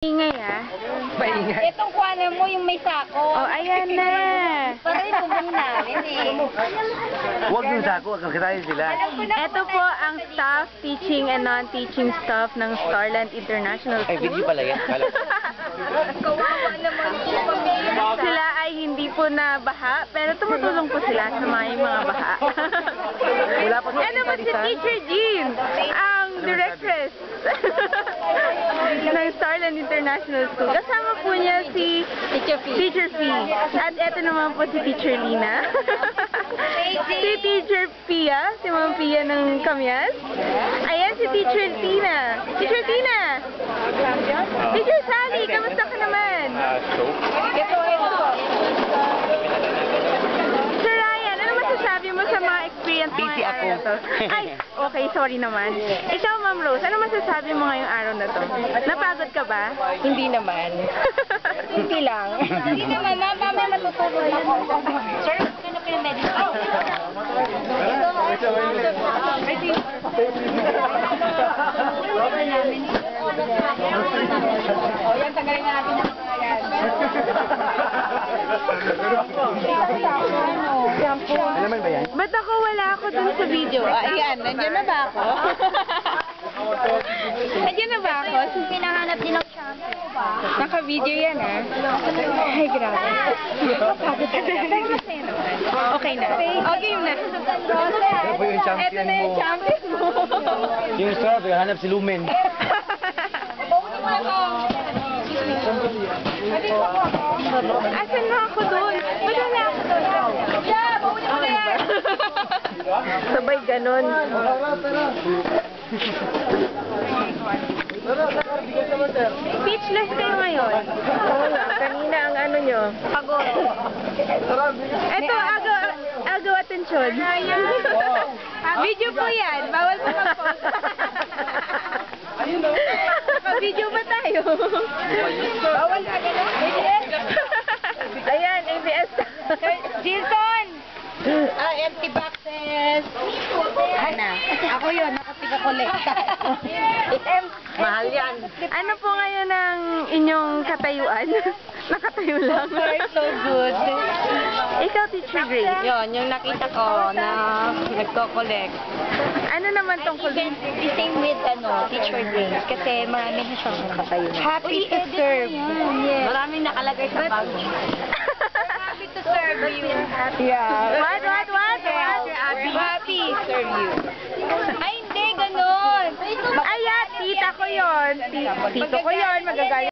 Ingay ah. Maingay. Itong kuwanan mo, yung may sako. Oh, ayan na. Para yung bumili namin eh. Huwag yung sako, kakatayin sila. Ito po ang staff, teaching and non-teaching staff ng Starland International Ay, School. video pala yan. Kawawa naman po pamilya. Sila ay hindi po na baha, pero tumutulong po sila sa mga baha. Wala pa sa Ano ba si Teacher Jean? Ang directress ng Starland International School. Kasama po niya si Teacher Fee. At eto naman po si Teacher Lina. Si Teacher Pia, si Ma'am Pia ng Kamyas. Ayan si Teacher Tina. Teacher Tina! Teacher Sally, kamusta ka naman? Sir Ryan, ano masasabi mo sa mga experience mo Busy ngayong ako. araw na to? Ay, okay, sorry naman. Ikaw, Ma'am Rose, ano masasabi mo ngayong araw na to? Napagod ka ba? Hindi naman. Hindi lang. Hindi naman. Mamaya matutulog ako. Sir, ano po yung medicine? O yan, tagalin na natin yung mga yan. Alaman ba yan? Ba't ako wala ako dun sa video? Ayan, nandiyan na ba ako? Nandiyan na ba ako? Hinahanap din ng shampoo ba? Naka-video yan ah. Ay, grabe. Okay na. Okay na. Ano po yung champion Ito na yung mo? champion mo. Yung straw, hanap si Lumen. Asan na ako doon? Ba't wala ako doon? Yeah, bawin mo na yan. Sabay ganon. Speechless kayo ngayon. Kanina ang ano nyo. Pagod. Eto, agaw atensyon. Video po yan. Bawal po mag-post. Naka-video ba tayo? Bawal na gano'n. Ayan, ABS. Jilton! Empty boxes. Ana, ako yun, nakatiga-kolekta. Mahal yan. Ano po ngayon ang inyong katayuan? Nakatayo lang. So good. Ikaw, Teacher Grace. Yun, yung nakita ko na nagko-collect. Ano naman tungkol Even the same with Teacher Grace kasi marami na siyang nakatayo. Happy to serve. Yes. Maraming nakalagay sa bag. Happy to serve you. Yeah. What? Happy to serve you. Ay, hindi, ganun. Ay, tita ko yon. Tito ko yon. Magagalit.